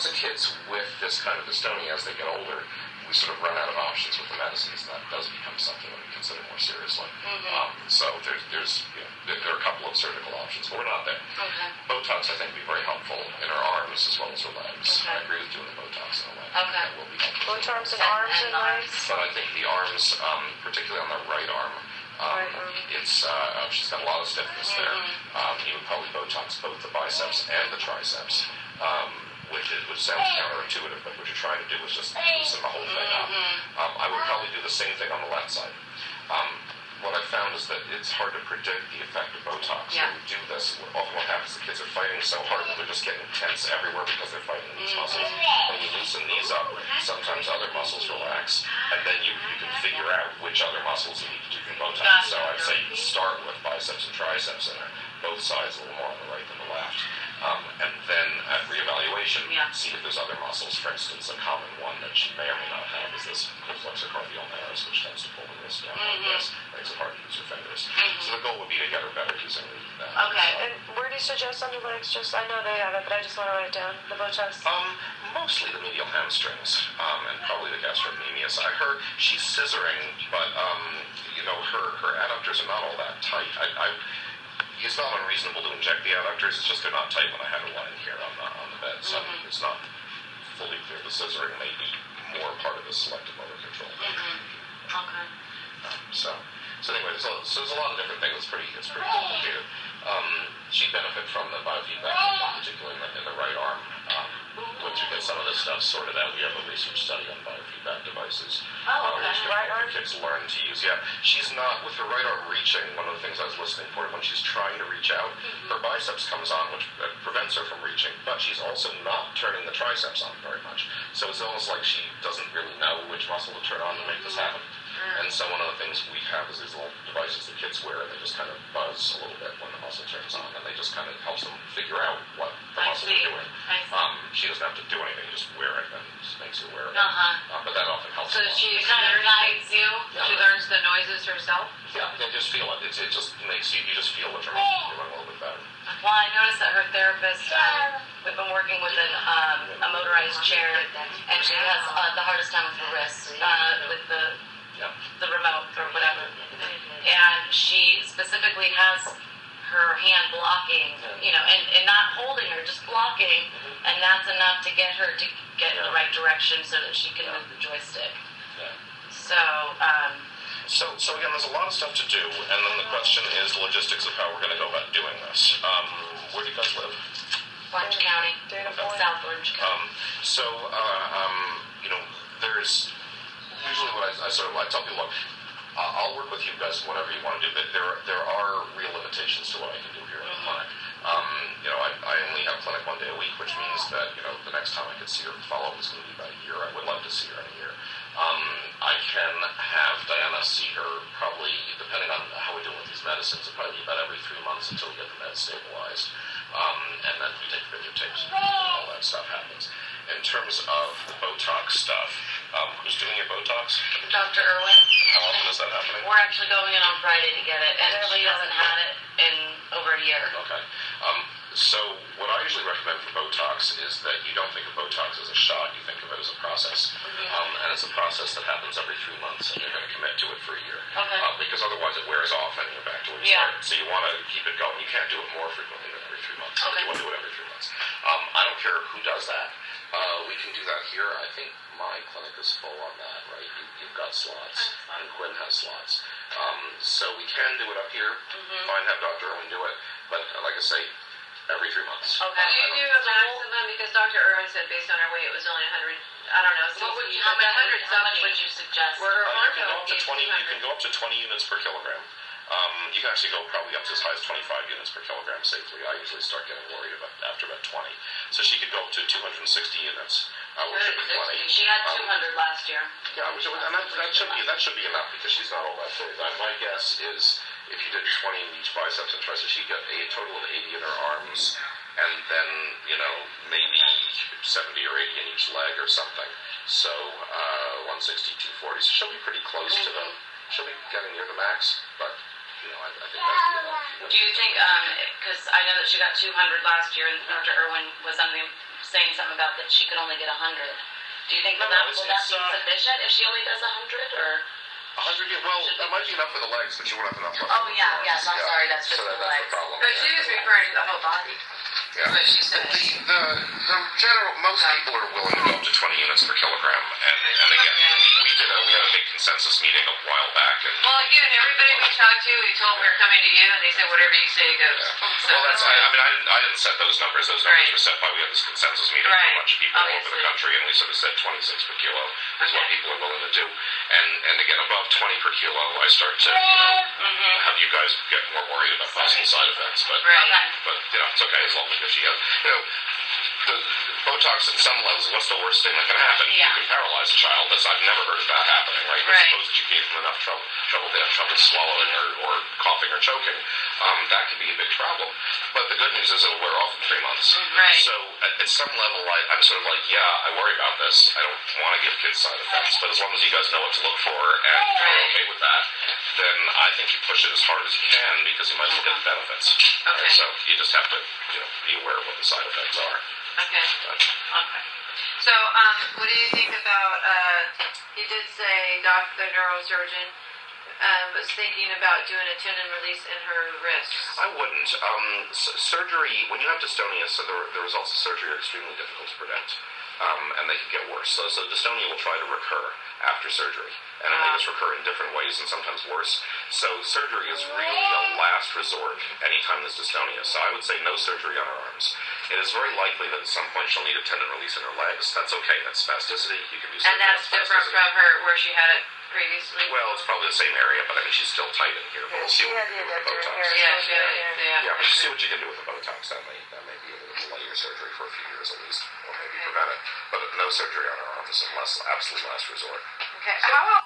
lots of kids with this kind of dystonia, as they get older, we sort of run out of options with the medicines, and that does become something that we consider more seriously. So there are a couple of surgical options, but we're not there. Botox, I think, would be very helpful in her arms as well as her legs. I agree with doing the Botox in the leg. That will be helpful. Botox in arms and legs? But I think the arms, particularly on the right arm, she's got a lot of stiffness there. You would probably Botox both the biceps and the triceps, which sounds counterintuitive, but what you're trying to do is just loosen the whole thing up. I would probably do the same thing on the left side. What I found is that it's hard to predict the effect of Botox. When you do this, often what happens is the kids are fighting so hard that they're just getting tense everywhere because they're fighting these muscles. When you loosen these up, sometimes other muscles relax, and then you can figure out which other muscles you need to do for Botox. So I'd say you start with biceps and triceps in there, both sides a little more on the right than the left. And then at reevaluation, see if there's other muscles. For instance, a common one that she may or may not have is this flexor-cardial maris, which tends to pull the wrist down like this. Makes it hard to use your fingers. So the goal would be to get her better using that. And where do you suggest on the legs? I know they have it, but I just want to write it down. The Botox? Mostly the medial hamstrings, and probably the gastrocnemius. I heard she's scissoring, but her adductors are not all that tight. It's not unreasonable to inject the adductors, it's just they're not tight when I had her lying here on the bed, so it's not fully clear. The scissoring may be more part of the selective motor control. So anyway, there's a lot of different things. It's pretty complicated. She'd benefit from the biofeedback, particularly in the right arm. Once we get some of this stuff sorted out, we have a research study on biofeedback devices. Which right arm? kids learn to use. She's not, with her right arm reaching, one of the things I was listening for, when she's trying to reach out, her biceps comes on, which prevents her from reaching, but she's also not turning the triceps on very much. So it's almost like she doesn't really know which muscle to turn on to make this happen. And so one of the things we have is these little devices the kids wear, and they just kind of buzz a little bit when the muscle turns on, and they just kind of helps them figure out what the muscle is doing. She doesn't have to do anything, you just wear it, and it just makes her wear it. But that often helps. So she kind of guides you? She learns the noises herself? They just feel it. It just makes you just feel what you're doing a little bit better. Well, I noticed that her therapist, we've been working with a motorized chair, and she has the hardest time with her wrist, with the remote or whatever. And she specifically has her hand blocking, and not holding her, just blocking, and that's enough to get her to get in the right direction so that she can move the joystick. So again, there's a lot of stuff to do, and then the question is the logistics of how we're going to go about doing this. Where do you guys live? Orange County, South Orange County. There's usually what I tell people, look, I'll work with you guys whatever you want to do, but there are real limitations to what I can do here in the clinic. I only have clinic 1 day a week, which means that the next time I could see her follow-up is going to be about a year. I would like to see her in a year. I can have Diana see her probably, depending on how we're doing with these medicines, it'll probably be about every 3 months until we get the meds stabilized. And then we take videotapes and all that stuff happens. In terms of the Botox stuff, who's doing your Botox? Dr. Irwin. How often is that happening? We're actually going in on Friday to get it, and she hasn't had it in over a year. Okay. So what I usually recommend for Botox is that you don't think of Botox as a shot, you think of it as a process. And it's a process that happens every 3 months, and you're going to commit to it for a year. Because otherwise it wears off and you're back to where you started. So you want to keep it going. You can't do it more frequently than every 3 months. You want to do it every 3 months. I don't care who does that. We can do that here. I think my clinic is full on that, right? You've got slots, and Quinn has slots. So we can do it up here. Fine, have Dr. Irwin do it. But like I say, every 3 months. Do you do a maximum? Because Dr. Irwin said based on her weight it was only 100. I don't know. How much would you suggest? Were her you can go up to 20. You can go up to 20 units per kilogram. You can actually go probably up to as high as 25 units per kilogram safely. I usually start getting worried after about 20. So she could go up to 260 units, which should be plenty. She had 200 last year. Yeah, and that should be enough because she's not all that big. My guess is if you did 20 in each biceps and triceps, she'd get a total of 80 in her arms, and then maybe 70 or 80 in each leg or something. So 160, 240. So she'll be pretty close to them. She'll be getting near the max, but. I think that's good enough. Do you think, because I know that she got 200 last year, and Dr. Irwin was under the saying something about that she could only get 100. Do you think No, that it's- will that it's, be sufficient if she only does 100 or? 100. Well, that might be enough for the legs, but you won't have enough. Oh yeah, yes. I'm sorry, that's just So the that's legs. the problem. But she was referring to the whole body. Yeah. What she said. The general, most people are willing to go up to 20 units per kilogram, and again, we had a big consensus meeting a while back, and Well, again, everybody we talked to, we told them we were coming to you, and they said whatever you say goes. So, well, I didn't set those numbers. Those numbers Right. were set by, we had this consensus meeting with Right. a bunch of people all over the Obviously. country, and we sort of said 26 per kilo is what Okay. people are willing to do. And again, above 20 per kilo, I start to, have you guys get more worried about possible side effects, but, Right. but, it's okay as long as she has, the Botox at some levels, what's the worst thing that can happen? Yeah. You can paralyze a child. I've never heard of that happening, right? But Right. suppose that you gave them enough trouble they have trouble swallowing or coughing or choking. That can be a big problem. But the good news is it'll wear off in 3 months. Right. So at some level, I'm sort of like, yeah, I worry about this. I don't want to give kids side effects. But as long as you guys know what to look for and are okay with that, then I think you push it as hard as you can because you might as well get the benefits. Okay. Right? So you just have to be aware of what the side effects are. Okay. Okay. So, what do you think about, he did say the neurosurgeon was thinking about doing a tendon release in her wrist. I wouldn't. Surgery, when you have dystonia, so the results of surgery are extremely difficult to predict, and they can get worse. So dystonia will try to recur after surgery, and it may just recur in different ways and sometimes worse. So surgery is really a last resort anytime there's dystonia. So I would say no surgery on her arms. It is very likely that at some point she'll need a tendon release in her legs. That's okay. That's spasticity. You can do surgery And that's on different spasticity. from her, where she had it previously? Well, it's probably the same area, but I mean, she's still tight in here. We'll see She what had we the can do with adductor Botox. here. Yeah. Yeah, but see what you can do with the Botox. That may be able to delay your surgery for a few years at least, or maybe prevent it. But no surgery on her arms unless absolute last resort. Okay. How